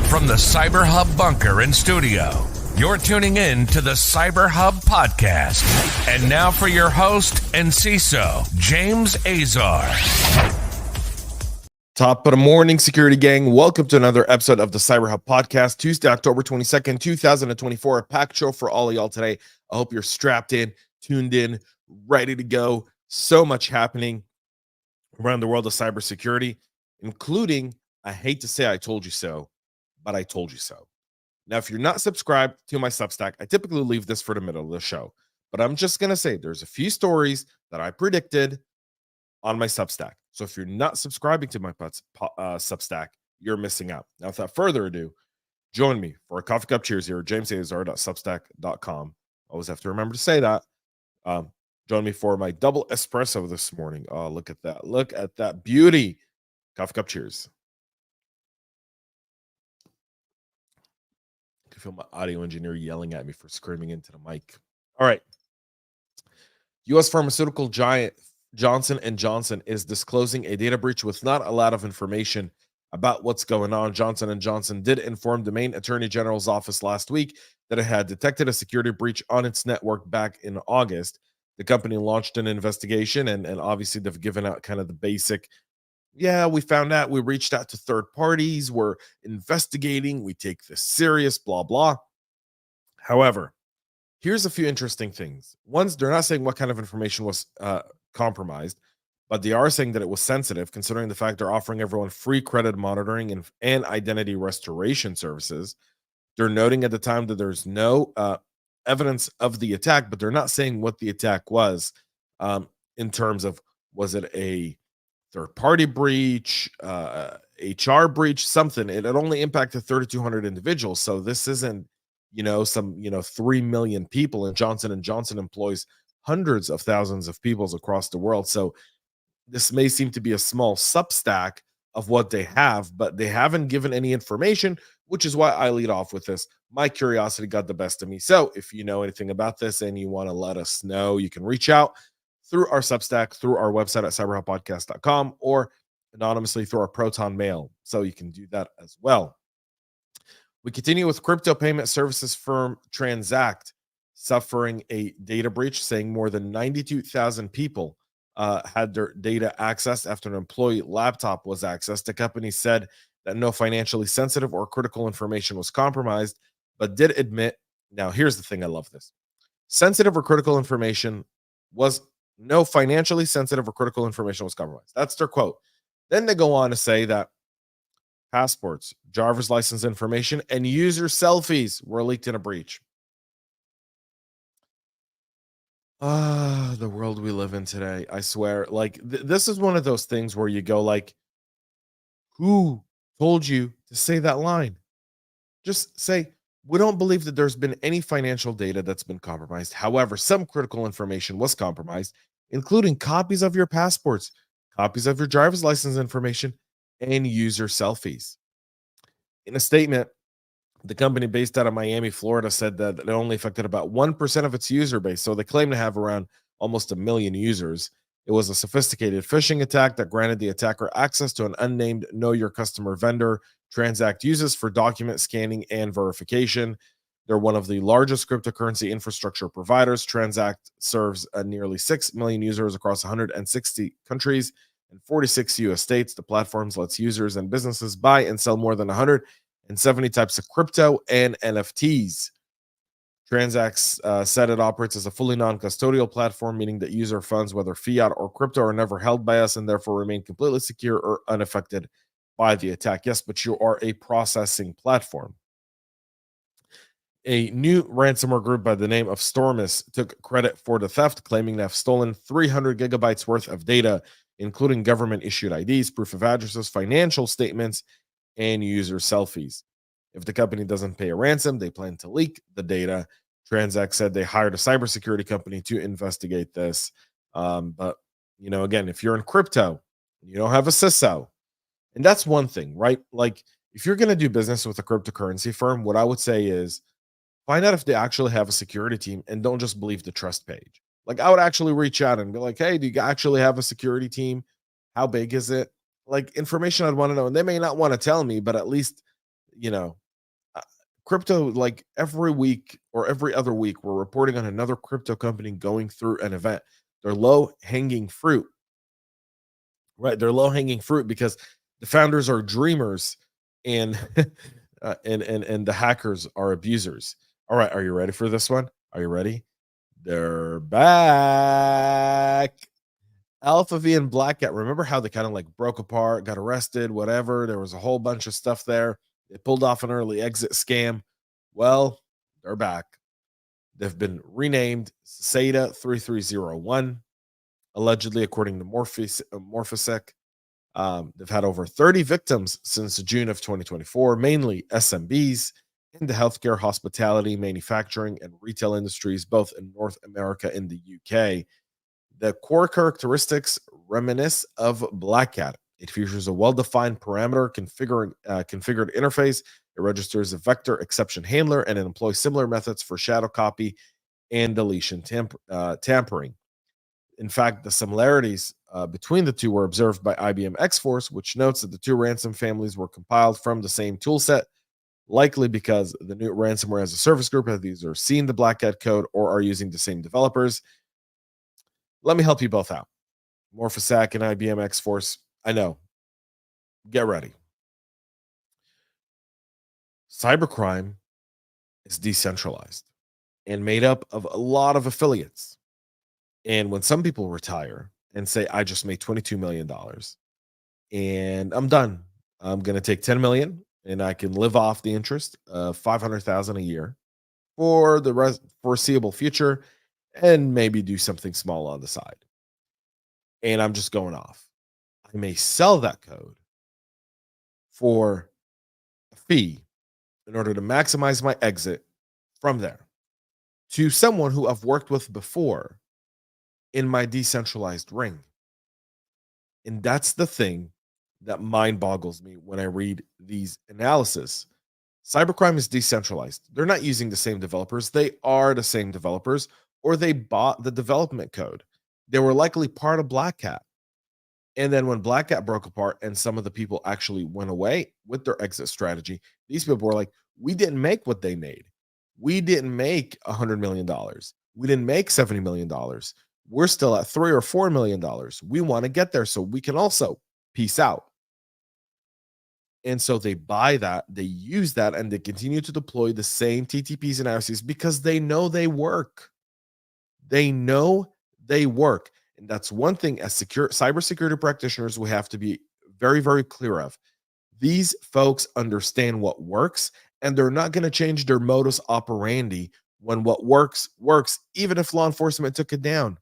From the CyberHub bunker and studio, you're tuning in to the CyberHub Podcast. And now for your host and CISO, James Azar. Top of the morning, security gang. Welcome to another episode of the CyberHub Podcast. Tuesday, October 22nd, 2024. A packed show for all of y'all today. I hope you're strapped in, tuned in, ready to go. So much happening around the world of cybersecurity, including, I hate to say I told you so, but I told you so. Now, if you're not subscribed to my Substack, I typically leave this for the middle of the show, but I'm just going to say there's a few stories that I predicted on my Substack. So if you're not subscribing to my Substack, you're missing out. Now, without further ado, join me for a coffee cup cheers here at jamesazar.substack.com. Always have to remember to say that. Join me for my double espresso this morning. Oh, look at that. Look at that beauty. Coffee cup cheers. I can feel my audio engineer yelling at me for screaming into the mic. All right. U.S. pharmaceutical giant Johnson & Johnson is disclosing a data breach with not a lot of information about what's going on. Johnson & Johnson did inform the Maine Attorney General's office last week that it had detected a security breach on its network back in August. The company launched an investigation, and obviously they've given out kind of the basic, yeah, we found out, we reached out to third parties, we're investigating, we take this serious, blah, blah. However, here's a few interesting things. One, they're not saying what kind of information was compromised, but they are saying that it was sensitive, considering the fact they're offering everyone free credit monitoring and identity restoration services. They're noting at the time that there's no evidence of the attack, but they're not saying what the attack was in terms of, was it a third-party breach, HR breach, something. It only impacted 3,200 individuals, so this isn't, some 3 million people, and Johnson & Johnson employs hundreds of thousands of people across the world. So this may seem to be a small substack of what they have, but they haven't given any information, which is why I lead off with this. My curiosity got the best of me. So if you know anything about this and you want to let us know, you can reach out through our Substack, through our website at cyberhubpodcast.com, or anonymously through our Proton mail. So you can do that as well. We continue with crypto payment services firm Transact suffering a data breach, saying more than 92,000 people had their data accessed after an employee laptop was accessed. The company said that no financially sensitive or critical information was compromised, but did admit, now here's the thing, I love this, sensitive or critical information was, no financially sensitive or critical information was compromised. That's their quote. Then they go on to say that passports, driver's license information, and user selfies were leaked in a breach. The world we live in today, I swear. Like, this is one of those things where you go like, who told you to say that line? Just say, we don't believe that there's been any financial data that's been compromised. However, some critical information was compromised, including copies of your passports, copies of your driver's license information, and user selfies. In a statement, the company based out of Miami, Florida, said that it only affected about 1% of its user base. So they claim to have around almost 1 million users. It was a sophisticated phishing attack that granted the attacker access to an unnamed Know Your Customer vendor Transact uses for document scanning and verification. They're one of the largest cryptocurrency infrastructure providers. Transact serves nearly 6 million users across 160 countries and 46 U.S. states. The platforms lets users and businesses buy and sell more than 170 types of crypto and NFTs. Transact said it operates as a fully non-custodial platform, meaning that user funds, whether fiat or crypto, are never held by us and therefore remain completely secure or unaffected by the attack. Yes, but you are a processing platform. A new ransomware group by the name of Stormus took credit for the theft, claiming to have stolen 300 gigabytes worth of data, including government-issued IDs, proof of addresses, financial statements, and user selfies. If the company doesn't pay a ransom, they plan to leak the data. Transact said they hired a cybersecurity company to investigate this. But, again, if you're in crypto, you don't have a CISO. And that's one thing, right? Like, if you're going to do business with a cryptocurrency firm, what I would say is find out if they actually have a security team and don't just believe the trust page. Like, I would actually reach out and be like, hey, do you actually have a security team? How big is it? Like, information I'd want to know. And they may not want to tell me, but at least you know, crypto, like every week or every other week, we're reporting on another crypto company going through an event. They're low hanging fruit, right? They're low hanging fruit because the founders are dreamers, and and the hackers are abusers. All right, are you ready for this one? Are you ready? They're back. Alpha V and Blackcat. Remember how they kind of like broke apart, got arrested, whatever. There was a whole bunch of stuff there. They pulled off an early exit scam. Well, they're back. They've been renamed SATA 3301, allegedly, according to Morphosec. They've had over 30 victims since June of 2024, mainly SMBs in the healthcare, hospitality, manufacturing, and retail industries, both in North America and the UK. The core characteristics reminisce of Blackcat. It features a well-defined parameter configured interface. It registers a vector exception handler, and it employs similar methods for shadow copy and deletion tampering. In fact, the similarities between the two were observed by IBM X-Force, which notes that the two ransom families were compiled from the same toolset, likely because the new ransomware as a service group has either seen the Blackcat code or are using the same developers. Let me help you both out. Morphosec and IBM X-Force, I know. Get ready. Cybercrime is decentralized and made up of a lot of affiliates. And when some people retire and say, I just made $22 million and I'm done, I'm going to take 10 million and I can live off the interest of 500,000 a year for the foreseeable future and maybe do something small on the side. And I'm just going off. I may sell that code for a fee in order to maximize my exit from there to someone who I've worked with before in my decentralized ring. And that's the thing that mind boggles me when I read these analysis. Cybercrime is decentralized. They're not using the same developers. They are the same developers, or they bought the development code. They were likely part of Blackcat. And then when Blackcat broke apart and some of the people actually went away with their exit strategy, these people were like, we didn't make what they made. We didn't make $100 million. We didn't make $70 million. We're still at $3 or $4 million. We want to get there so we can also peace out. And so they buy that, they use that, and they continue to deploy the same TTPs and ISPs because they know they work. They know they work. And that's one thing as cybersecurity practitioners we have to be very, very clear of. These folks understand what works, and they're not going to change their modus operandi when what works, even if law enforcement took it down.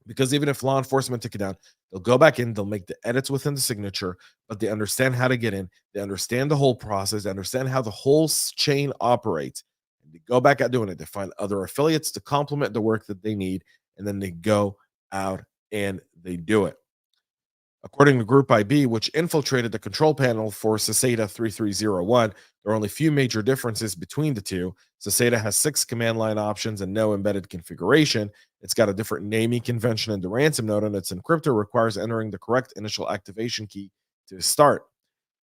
Because even if law enforcement took it down, they'll go back in, they'll make the edits within the signature, but they understand how to get in. They understand the whole process, they understand how the whole chain operates. And they go back at doing it. They find other affiliates to complement the work that they need, and then they go out and they do it. According to Group IB, which infiltrated the control panel for SATA 3301, there are only a few major differences between the two. SATA has 6 command line options and no embedded configuration. It's got a different naming convention in the ransom node, and its encryptor requires entering the correct initial activation key to start.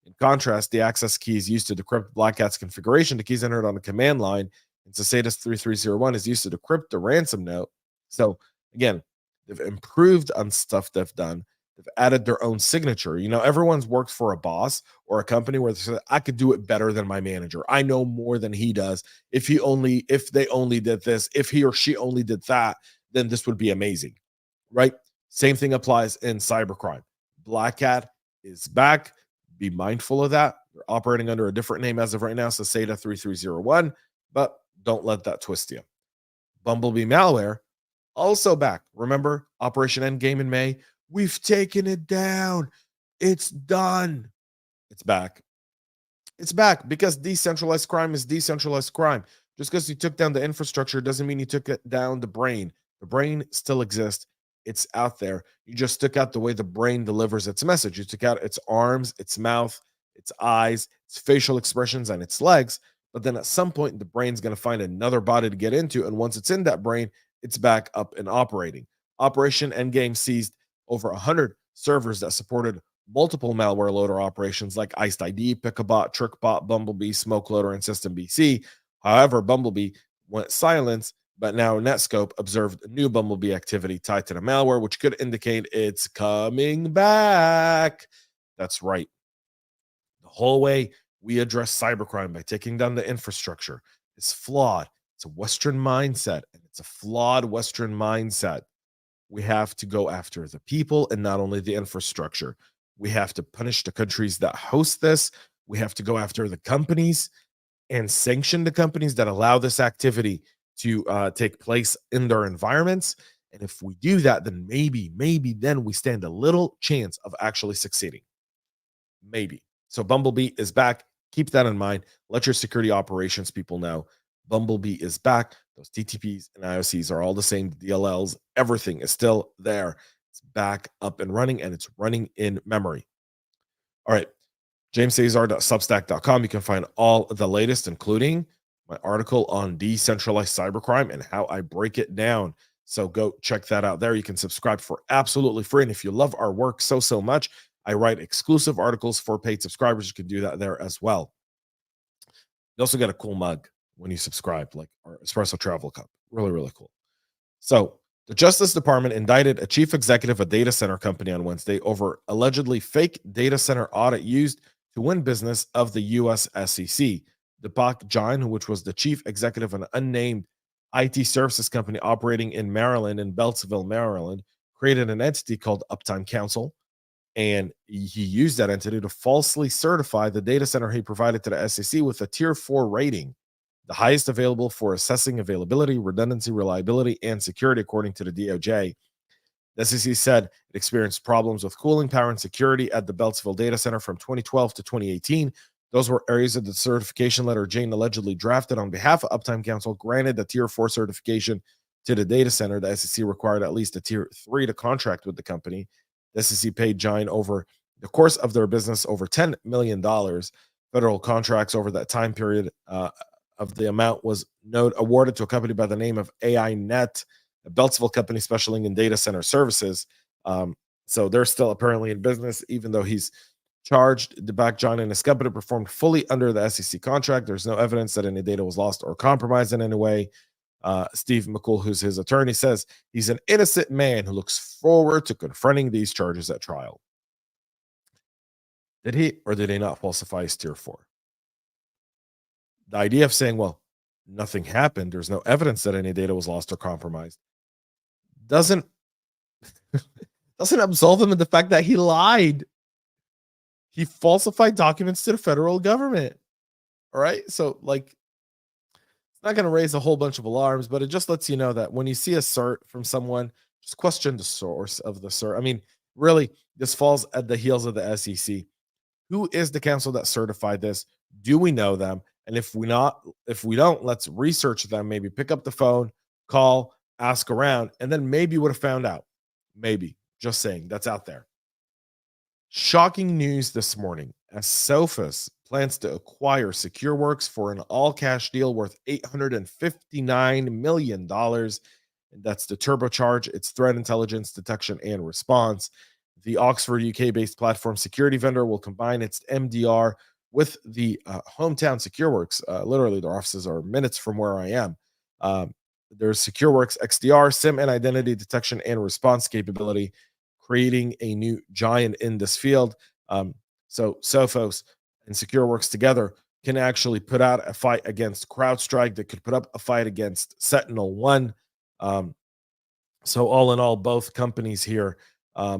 In contrast, the access key is used to decrypt Blackcat's configuration. The keys entered on the command line, and SATA 3301 is used to decrypt the ransom node. So again, they've improved on stuff they've done. They've added their own signature. You know, everyone's worked for a boss or a company where they say, I could do it better than my manager. I know more than he does. If they only did this, if he or she only did that, then this would be amazing, right? Same thing applies in cybercrime. Blackcat is back. Be mindful of that. They're operating under a different name as of right now, so SATA 3301, but don't let that twist you. Bumblebee malware, also back. Remember Operation Endgame in May? We've taken it down. It's done. It's back. It's back because decentralized crime is decentralized crime. Just because you took down the infrastructure doesn't mean you took it down the brain. The brain still exists. It's out there. You just took out the way the brain delivers its message. You took out its arms, its mouth, its eyes, its facial expressions, and its legs. But then at some point, the brain's going to find another body to get into. And once it's in that brain, it's back up and operating. Operation Endgame seized over 100 servers that supported multiple malware loader operations like Iced ID, Pickabot, TrickBot, Bumblebee, Smoke Loader, and System BC. However, Bumblebee went silent, but now Netscope observed new Bumblebee activity tied to the malware, which could indicate it's coming back. That's right. The whole way we address cybercrime by taking down the infrastructure is flawed. It's a Western mindset, and it's a flawed Western mindset. We have to go after the people and not only the infrastructure. We have to punish the countries that host this. We have to go after the companies and sanction the companies that allow this activity to take place in their environments. And if we do that, then maybe then we stand a little chance of actually succeeding. Maybe. So Bumblebee is back. Keep that in mind. Let your security operations people know Bumblebee is back. Those TTPs and IOCs are all the same. DLLs, everything is still there. It's back up and running, and it's running in memory. All right. JamesCesar.substack.com. You can find all the latest, including my article on decentralized cybercrime and how I break it down. So go check that out there. You can subscribe for absolutely free. And if you love our work so much, I write exclusive articles for paid subscribers. You can do that there as well. You also get a cool mug when you subscribe, like our espresso travel cup. Really cool. So the Justice Department indicted a chief executive of a data center company on Wednesday over allegedly fake data center audit used to win business of the U.S. SEC. Deepak Jain, which was the chief executive of an unnamed IT services company operating in Maryland, in Beltsville, Maryland, created an entity called Uptime Council, and he used that entity to falsely certify the data center he provided to the SEC with a Tier 4 rating, the highest available for assessing availability, redundancy, reliability, and security, according to the DOJ. The SEC said it experienced problems with cooling, power, and security at the Beltsville data center from 2012 to 2018. Those were areas of the certification letter Jane allegedly drafted on behalf of Uptime Council granted the Tier 4 certification to the data center. The SEC required at least a Tier 3 to contract with the company. The SEC paid Jine over the course of their business over $10 million. Federal contracts over that time period of the amount was awarded to a company by the name of AINet, a Beltsville company specializing in data center services. So they're still apparently in business, even though he's charged. Deepak Jain and his company performed fully under the SEC contract. There's no evidence that any data was lost or compromised in any way. Steve McCool, who's his attorney, says he's an innocent man who looks forward to confronting these charges at trial. Did he or did he not falsify his Tier 4? The idea of saying, well, nothing happened, there's no evidence that any data was lost or compromised, doesn't absolve him of the fact that he lied. He falsified documents to the federal government. All right. So, like, it's not going to raise a whole bunch of alarms, but it just lets you know that when you see a cert from someone, just question the source of the cert. I mean, really, this falls at the heels of the SEC. Who is the council that certified this? Do we know them? And if we don't, let's research them. Maybe pick up the phone, call, ask around, and then maybe would have found out. Maybe. Just saying, that's out there. Shocking news this morning as Sophos plans to acquire SecureWorks for an all-cash deal worth $859 million. And that's to turbocharge its threat intelligence detection and response. The Oxford, UK-based platform security vendor will combine its MDR with the hometown SecureWorks. Literally, their offices are minutes from where I am. There's SecureWorks XDR, SIM and identity detection and response capability, creating a new giant in this field. So Sophos and SecureWorks together can actually put out a fight against CrowdStrike, that could put up a fight against Sentinel-1. So all in all, both companies here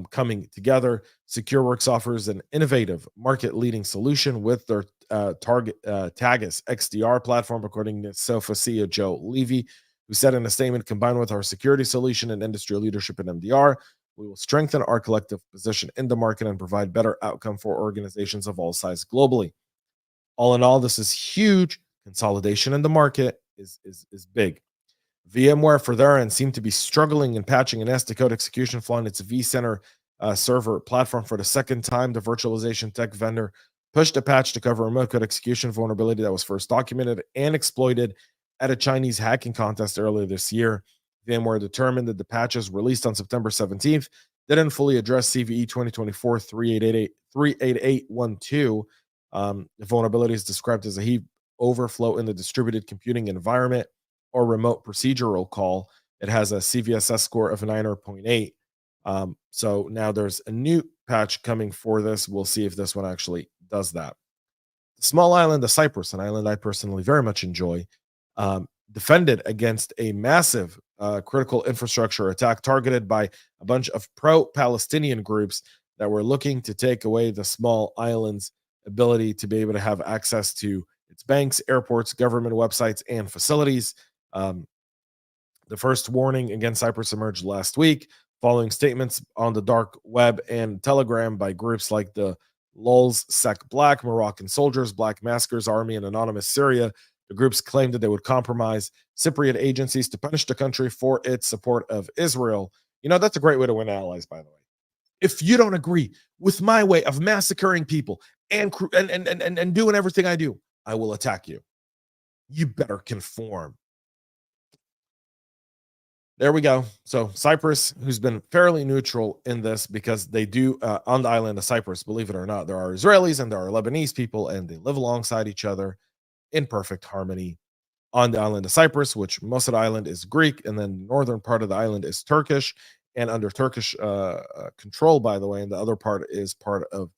coming together. SecureWorks offers an innovative market-leading solution with their target Tagus XDR platform, according to Sophos CEO Joe Levy, who said in a statement, combined with our security solution and industry leadership in MDR, we will strengthen our collective position in the market and provide better outcome for organizations of all sizes globally. All in all, this is huge. Consolidation in the market is big. VMware, for their end, seemed to be struggling in patching an SD code execution flaw in its vCenter server platform for the second time. The virtualization tech vendor pushed a patch to cover a remote code execution vulnerability that was first documented and exploited at a Chinese hacking contest earlier this year. VMware determined that the patches released on September 17th didn't fully address CVE 2024-38812. The vulnerability is described as a heap overflow in the distributed computing environment or remote procedural call. It has a CVSS score of 9.8. So now there's a new patch coming for this. We'll see if this one actually does that. The small island of Cyprus, an island I personally very much enjoy, defended against a massive critical infrastructure attack targeted by a bunch of pro-Palestinian groups that were looking to take away the small island's ability to be able to have access to its banks, airports, government websites, and facilities. The first warning against Cyprus emerged last week following statements on the dark web and Telegram by groups like the Lulz Sec Black, Moroccan Soldiers, Black Maskers Army, and Anonymous Syria. The groups claimed that they would compromise Cypriot agencies to punish the country for its support of Israel. You know, that's a great way to win allies, by the way. If you don't agree with my way of massacring people and doing everything I do, I will attack you. You better conform. There we go. So Cyprus, who's been fairly neutral in this because they do, on the island of Cyprus, believe it or not, there are Israelis and there are Lebanese people, and they live alongside each other in perfect harmony on the island of Cyprus, which most of the island is Greek, and then the northern part of the island is Turkish and under Turkish control, by the way, and the other part is part of,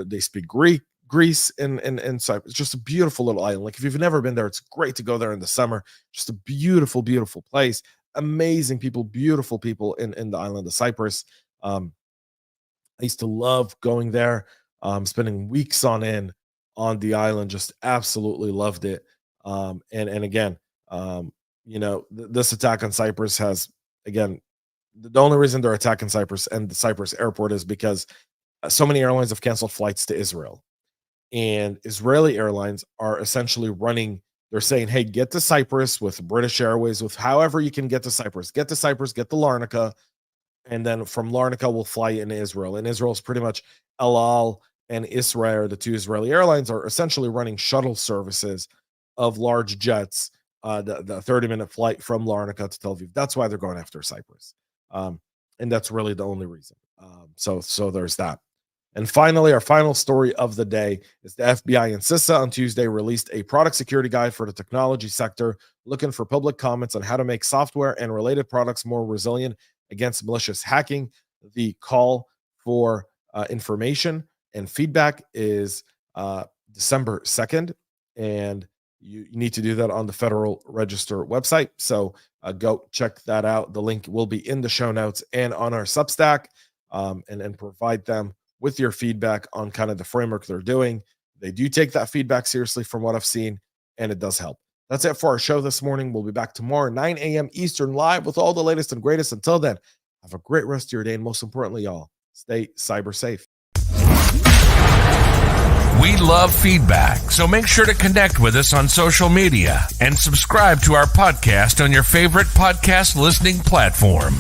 they speak Greece and Cyprus. It's just a beautiful little island. Like if you've never been there, it's great to go there in the summer. Just a beautiful, beautiful place. Amazing people, beautiful people in the island of Cyprus. I used to love going there, spending weeks on end on the island, just absolutely loved it. And again, this attack on Cyprus has, again, the only reason they're attacking Cyprus and the Cyprus airport is because so many airlines have canceled flights to Israel, and Israeli airlines are essentially running. They're saying, hey, get to Cyprus with British Airways, with however you can get to Cyprus. Get to Cyprus, get to Larnaca, and then from Larnaca, we'll fly into Israel. And Israel is pretty much El Al and Israel, the two Israeli airlines, are essentially running shuttle services of large jets, the 30-minute flight from Larnaca to Tel Aviv. That's why they're going after Cyprus. And that's really the only reason. So there's that. And finally, our final story of the day is the FBI and CISO on Tuesday released a product security guide for the technology sector, looking for public comments on how to make software and related products more resilient against malicious hacking. The call for information and feedback is December 2nd, and you need to do that on the Federal Register website. So go check that out. The link will be in the show notes and on our Substack, and provide them with your feedback on kind of the framework they're doing. They do take that feedback seriously from what I've seen, and it does help. That's it for our show this morning. We'll be back tomorrow, 9 a.m. Eastern, live with all the latest and greatest. Until then, have a great rest of your day, and most importantly, y'all, stay cyber safe. We love feedback, so make sure to connect with us on social media and subscribe to our podcast on your favorite podcast listening platform.